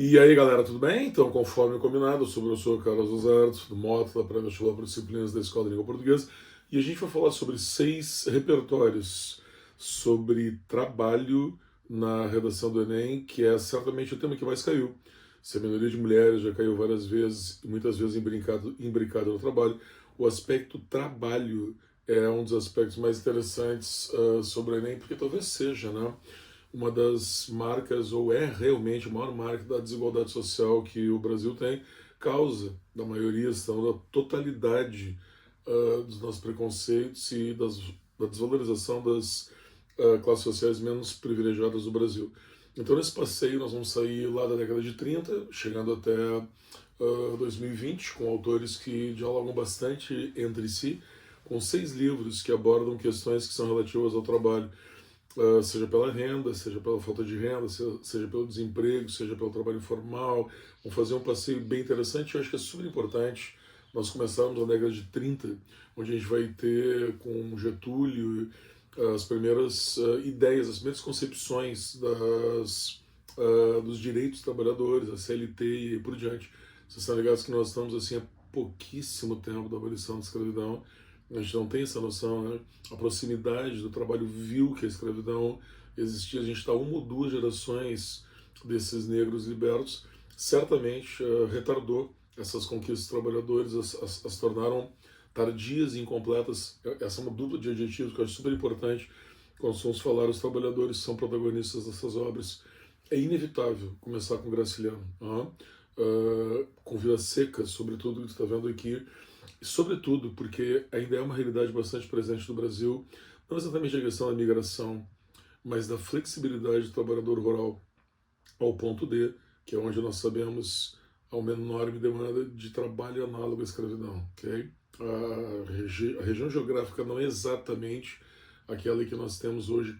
E aí, galera, tudo bem? Então, conforme combinado, eu sou o professor Carlos Osardo, do Módulo da Pré-Vestibular para Disciplinas da Escola de Língua Portuguesa, e a gente vai falar sobre 6 repertórios sobre trabalho na redação do Enem, que é certamente o tema que mais caiu. Se a minoria de mulheres já caiu várias vezes, e muitas vezes imbricado no trabalho, o aspecto trabalho é um dos aspectos mais interessantes sobre o Enem, porque talvez seja, né? Uma das marcas, ou é realmente a maior marca da desigualdade social que o Brasil tem, causa da maioria, então, da totalidade dos nossos preconceitos e da desvalorização das classes sociais menos privilegiadas do Brasil. Então, nesse passeio, nós vamos sair lá da década de 30, chegando até 2020, com autores que dialogam bastante entre si, com 6 livros que abordam questões que são relativas ao trabalho, seja pela renda, seja pela falta de renda, seja pelo desemprego, seja pelo trabalho informal. Vamos fazer um passeio bem interessante. Eu acho que é super importante nós começarmos na década de 30, onde a gente vai ter com Getúlio as primeiras ideias, as primeiras concepções dos direitos dos trabalhadores, a CLT e por diante. Vocês estão ligados que nós estamos assim há pouquíssimo tempo da abolição da escravidão. A gente não tem essa noção, né? A proximidade do trabalho vil que a escravidão existia. A gente está uma ou duas gerações desses negros libertos. Certamente retardou essas conquistas dos trabalhadores, as tornaram tardias e incompletas. Essa é uma dupla de adjetivos que eu acho super importante quando vamos falar os trabalhadores que são protagonistas dessas obras. É inevitável começar com Graciliano, com Vilas Secas, sobretudo, que você está vendo aqui, e sobretudo porque ainda é uma realidade bastante presente no Brasil, não exatamente a questão da migração, mas da flexibilidade do trabalhador rural ao ponto D, que é onde nós sabemos há uma enorme demanda de trabalho análogo à escravidão. Okay? A região geográfica não é exatamente aquela que nós temos hoje,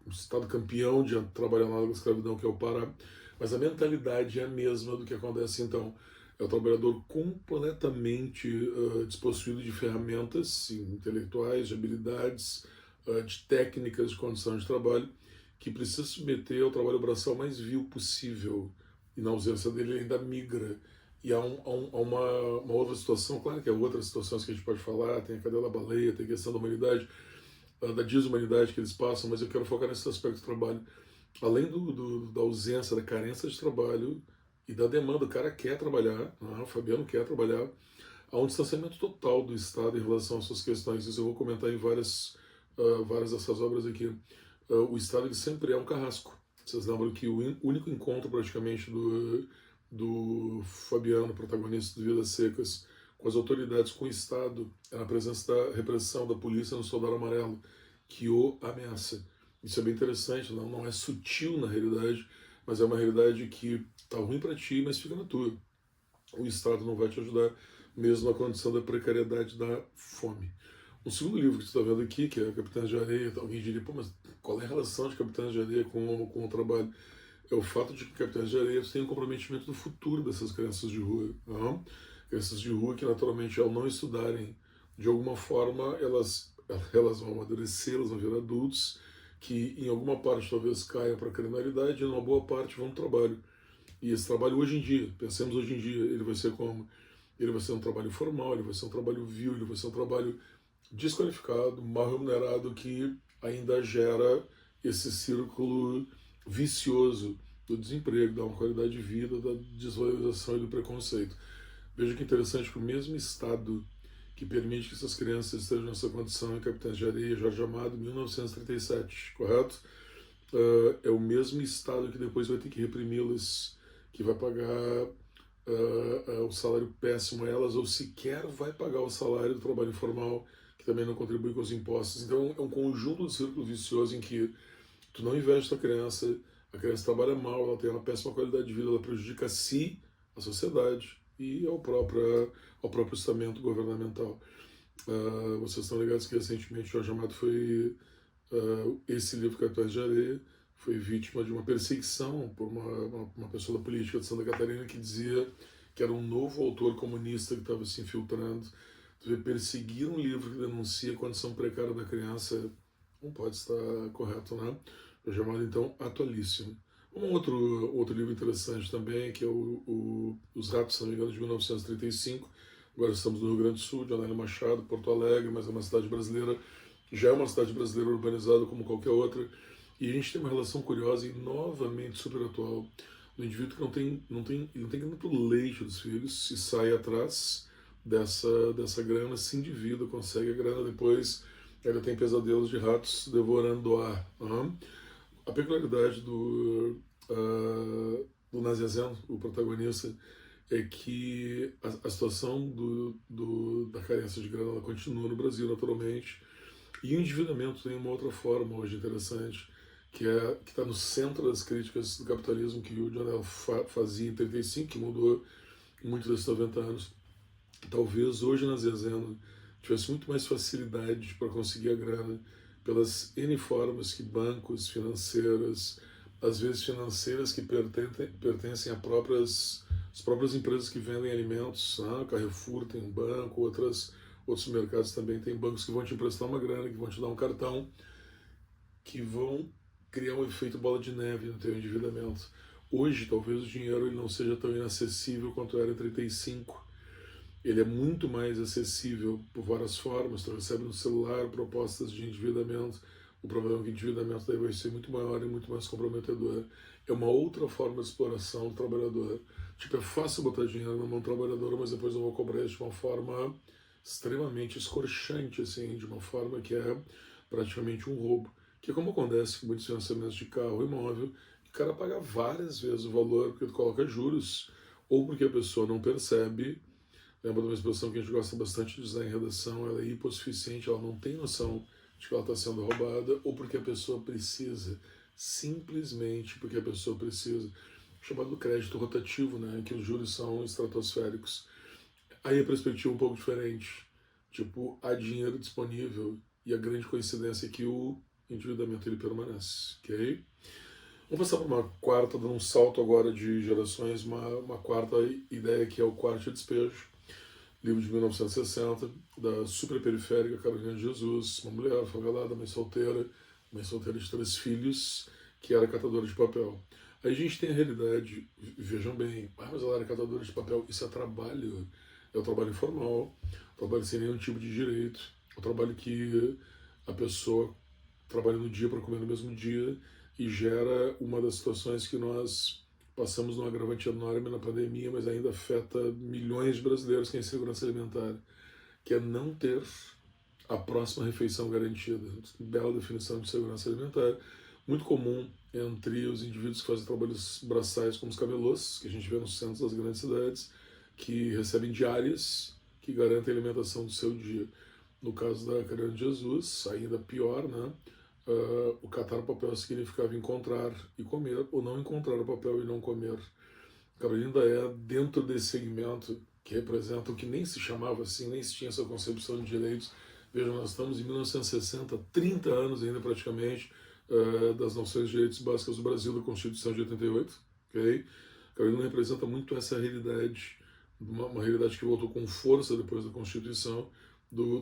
o estado campeão de trabalho análogo à escravidão, que é o Pará, mas a mentalidade é a mesma do que acontece então. É o trabalhador completamente despossuído de ferramentas intelectuais, de habilidades, de técnicas de condição de trabalho, que precisa se submeter ao trabalho braçal mais vil possível. E na ausência dele, ele ainda migra. E há uma outra situação, claro que há outras situações que a gente pode falar, tem a cadeia da baleia, tem a questão da humanidade, da desumanidade que eles passam, mas eu quero focar nesse aspecto do trabalho. Além da ausência, da carência de trabalho e da demanda, o cara quer trabalhar, o Fabiano quer trabalhar, há um distanciamento total do Estado em relação às suas questões. Isso eu vou comentar em várias dessas obras aqui. O Estado ele sempre é um carrasco. Vocês lembram que o único encontro praticamente do Fabiano, protagonista do Vidas Secas, com as autoridades, com o Estado, é na presença da repressão da polícia no Soldado Amarelo, que o ameaça. Isso é bem interessante, não é sutil na realidade, mas é uma realidade que tá ruim para ti, mas fica na tua. O Estado não vai te ajudar, mesmo na condição da precariedade da fome. Um segundo livro que você está vendo aqui, que é Capitães de Areia, alguém diria, pô, mas qual é a relação de Capitães de Areia com o trabalho? É o fato de que Capitães de Areia tem um comprometimento do futuro dessas crianças de rua. Crianças de rua que, naturalmente, ao não estudarem, de alguma forma, elas vão amadurecer, elas vão virar adultos, que em alguma parte talvez caiam para a criminalidade e numa boa parte vão para o trabalho. E esse trabalho hoje em dia, pensemos hoje em dia, ele vai ser como? Ele vai ser um trabalho formal, ele vai ser um trabalho vil, ele vai ser um trabalho desqualificado, mal remunerado, que ainda gera esse círculo vicioso do desemprego, da uma qualidade de vida, da desvalorização e do preconceito. Veja que interessante que o mesmo Estado que permite que essas crianças estejam nessa condição em Capitães de Areia, Jorge Amado, 1937, correto? É o mesmo Estado que depois vai ter que reprimi-las, que vai pagar o salário péssimo a elas, ou sequer vai pagar o salário do trabalho informal, que também não contribui com os impostos. Então é um conjunto de círculo vicioso em que tu não investe a criança trabalha mal, ela tem uma péssima qualidade de vida, ela prejudica a si, a sociedade e ao próprio estamento governamental. Vocês estão ligados que recentemente Jorge Amado foi, esse livro Capitães de Areia, foi vítima de uma perseguição por uma pessoa da política de Santa Catarina que dizia que era um novo autor comunista que estava se infiltrando. Perseguir um livro que denuncia a condição precária da criança não pode estar correto, né? Eu chamado então atualíssimo. Outro livro interessante também, que é Os Ratos, se não me engano, de 1935. Agora estamos no Rio Grande do Sul, de Anélio Machado, Porto Alegre, mas é uma cidade brasileira, já é uma cidade brasileira urbanizada como qualquer outra. E a gente tem uma relação curiosa e novamente super atual do indivíduo que ele não tem grana pro leite dos filhos e sai atrás dessa grana, se endivida, consegue a grana, depois ele tem pesadelos de ratos devorando ar. A peculiaridade do Nazianzen, o protagonista, é que a situação da carência de grana ela continua no Brasil naturalmente, e o endividamento tem uma outra forma hoje interessante, que está no centro das críticas do capitalismo que o John L. fazia em 35, que mudou muito desses 90 anos. Talvez hoje na Zezena tivesse muito mais facilidade para conseguir a grana pelas N formas que bancos, financeiras, às vezes financeiras que pertencem as próprias empresas que vendem alimentos. Né? Carrefour tem um banco, outros mercados também têm bancos que vão te emprestar uma grana, que vão te dar um cartão, que vão criar um efeito bola de neve no teu endividamento. Hoje, talvez o dinheiro ele não seja tão inacessível quanto era em 35. Ele é muito mais acessível por várias formas. Tu recebe no celular propostas de endividamento. O problema é que o endividamento daí vai ser muito maior e muito mais comprometedor. É uma outra forma de exploração do trabalhador. Tipo, é fácil botar dinheiro na mão do trabalhador, mas depois eu vou cobrar isso de uma forma extremamente escorchante, assim, de uma forma que é praticamente um roubo. Que é como acontece com muitos financiamentos de carro e imóvel, que o cara paga várias vezes o valor porque tu coloca juros, ou porque a pessoa não percebe. Lembra de uma expressão que a gente gosta bastante de usar em redação, ela é hipossuficiente, ela não tem noção de que ela está sendo roubada, ou porque a pessoa precisa, simplesmente porque a pessoa precisa. Chamado crédito rotativo, né, que os juros são estratosféricos. Aí a perspectiva é um pouco diferente. Tipo, há dinheiro disponível e a grande coincidência é que o endividamento ele permanece, ok? Vamos passar para uma quarta, dando um salto agora de gerações, uma quarta ideia que é o quarto despejo. Livro de 1960, da superperiférica Carolina de Jesus, uma mulher favelada, mãe solteira de 3 filhos, que era catadora de papel. Aí a gente tem a realidade, vejam bem, mas ela era catadora de papel, isso é trabalho, é o trabalho informal, trabalho sem nenhum tipo de direito, o trabalho que a pessoa trabalha no dia para comer no mesmo dia e gera uma das situações que nós passamos num agravante enorme na pandemia, mas ainda afeta milhões de brasileiros que têm segurança alimentar, que é não ter a próxima refeição garantida. Bela definição de segurança alimentar, muito comum entre os indivíduos que fazem trabalhos braçais, como os camelôs, que a gente vê nos centros das grandes cidades, que recebem diárias que garantem a alimentação do seu dia. No caso da Carolina de Jesus, ainda pior, né? O catar o papel significava encontrar e comer, ou não encontrar o papel e não comer. Carolina ainda é dentro desse segmento que representa o que nem se chamava assim, nem se tinha essa concepção de direitos. Vejam, nós estamos em 1960, 30 anos ainda praticamente, das noções de direitos básicos do Brasil, da Constituição de 88. Okay? Carolina representa muito essa realidade, uma realidade que voltou com força depois da Constituição,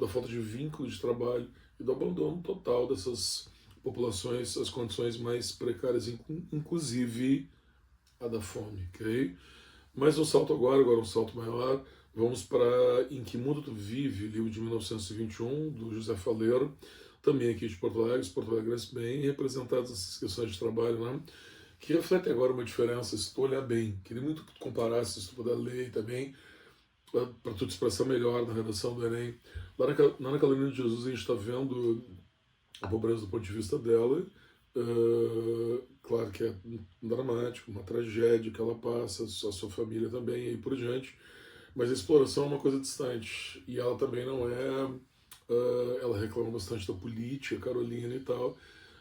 da falta de vínculo de trabalho e do abandono total dessas populações, as condições mais precárias, inclusive a da fome, ok? Mas um salto agora um salto maior, vamos para Em Que Mundo Tu Vive, livro de 1921, do José Faleiro, também aqui de Porto Alegre, os porto-alegrenses bem representados nessas questões de trabalho, né? Que reflete agora uma diferença, se tu olhar bem, queria muito que tu comparasse, se tu puder ler também, para tu te expressar melhor na redação do Enem. Lá na Carolina de Jesus a gente está vendo a pobreza do ponto de vista dela, claro que é dramático, uma tragédia que ela passa, a sua família também, e aí por diante, mas a exploração é uma coisa distante, e ela também não é, ela reclama bastante da política, Carolina e tal,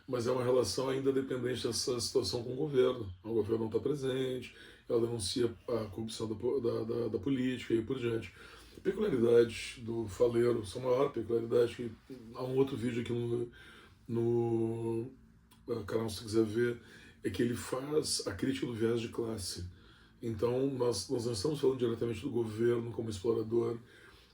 mas é uma relação ainda dependente dessa situação com o governo não está presente, ela denuncia a corrupção da política e aí por diante. A peculiaridade do Faleiro, sua maior peculiaridade, que há um outro vídeo aqui no canal, se quiser ver, é que ele faz a crítica do viés de classe. Então, nós não estamos falando diretamente do governo como explorador,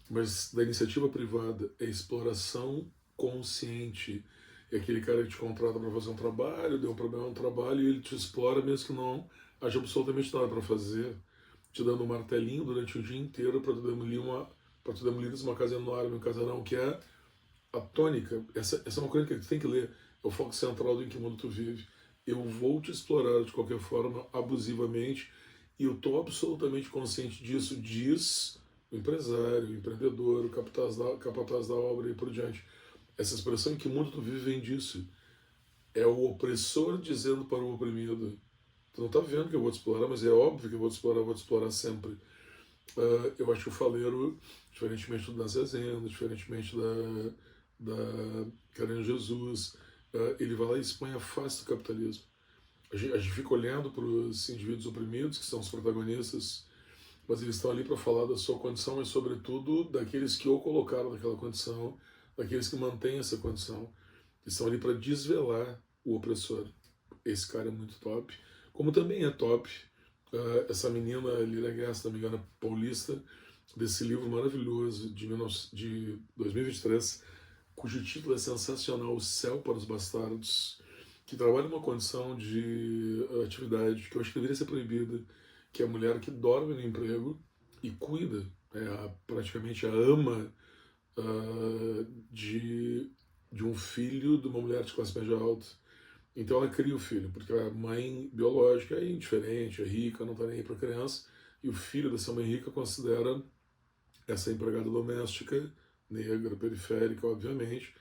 mas da iniciativa privada, é exploração consciente, é aquele cara que te contrata para fazer um trabalho, deu um problema no trabalho e ele te explora mesmo que não haja absolutamente nada para fazer, te dando um martelinho durante o dia inteiro para tu demolir uma casa enorme, um casarão, que é a tônica. Essa é uma coisa que tu tem que ler, é o foco central do Em Que Mundo Tu Vive. Eu vou te explorar de qualquer forma, abusivamente, e eu estou absolutamente consciente disso, diz o empresário, o empreendedor, o capataz da obra e por diante. Essa expressão Em Que Mundo Tu Vive vem disso. É o opressor dizendo para o oprimido: tu não está vendo que eu vou te explorar, mas é óbvio que eu vou te explorar sempre. Eu acho que o Faleiro, diferentemente do Nazezeno, diferentemente da Karen Jesus, ele vai lá e expõe a face do capitalismo. A gente fica olhando para os indivíduos oprimidos, que são os protagonistas, mas eles estão ali para falar da sua condição, mas sobretudo daqueles que o colocaram naquela condição, daqueles que mantêm essa condição, que estão ali para desvelar o opressor. Esse cara é muito top. Como também é top essa menina, Lila Guess, se não me engano, paulista, desse livro maravilhoso de 2023, cujo título é sensacional, O Céu para os Bastardos, que trabalha uma condição de atividade que eu acho que deveria ser proibida, que é a mulher que dorme no emprego e cuida, praticamente a ama de um filho de uma mulher de classe média alta. Então ela cria o filho, porque a mãe biológica é indiferente, é rica, não está nem aí para a criança, e o filho dessa mãe rica considera essa empregada doméstica, negra, periférica, obviamente,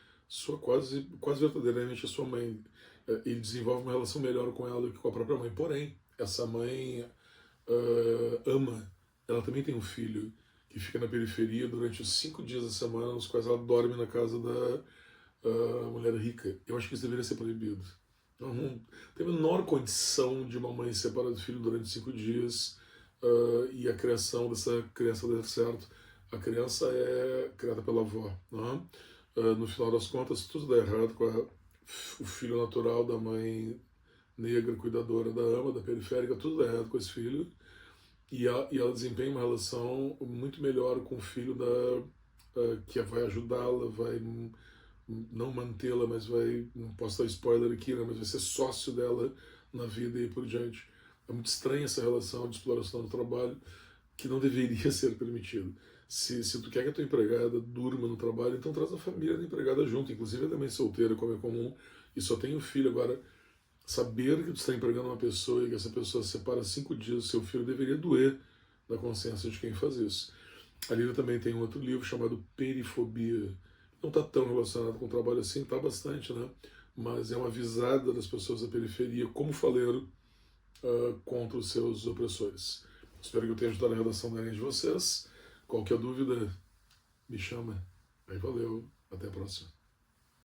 quase verdadeiramente a sua mãe. Ele desenvolve uma relação melhor com ela do que com a própria mãe. Porém, essa mãe ama. Ela também tem um filho que fica na periferia durante os 5 dias da semana, nos quais ela dorme na casa da mulher rica. Eu acho que isso deveria ser proibido. Não tem a menor condição de uma mãe se separar do filho durante 5 dias e a criação dessa criança dar certo. A criança é criada pela avó. No final das contas, tudo dá errado com o filho natural da mãe negra, cuidadora da ama, da periférica, tudo dá errado com esse filho. E ela desempenha uma relação muito melhor com o filho que vai ajudá-la, vai não mantê-la, mas não posso dar spoiler aqui, né, mas vai ser sócio dela na vida e por diante. É muito estranha essa relação de exploração do trabalho que não deveria ser permitido. Se tu quer que a tua empregada durma no trabalho, então traz a família da empregada junto, inclusive a mãe solteira, como é comum, e só tem um filho. Agora, saber que tu está empregando uma pessoa e que essa pessoa se separa 5 dias do seu filho deveria doer na consciência de quem faz isso. A Lívia também tem um outro livro chamado Perifobia. Não está tão relacionado com o trabalho assim, está bastante, né? Mas é uma visada das pessoas da periferia como faleiro contra os seus opressores. Espero que eu tenha ajudado a redação da Enem de vocês. Qualquer dúvida, me chama. Aí valeu, até a próxima.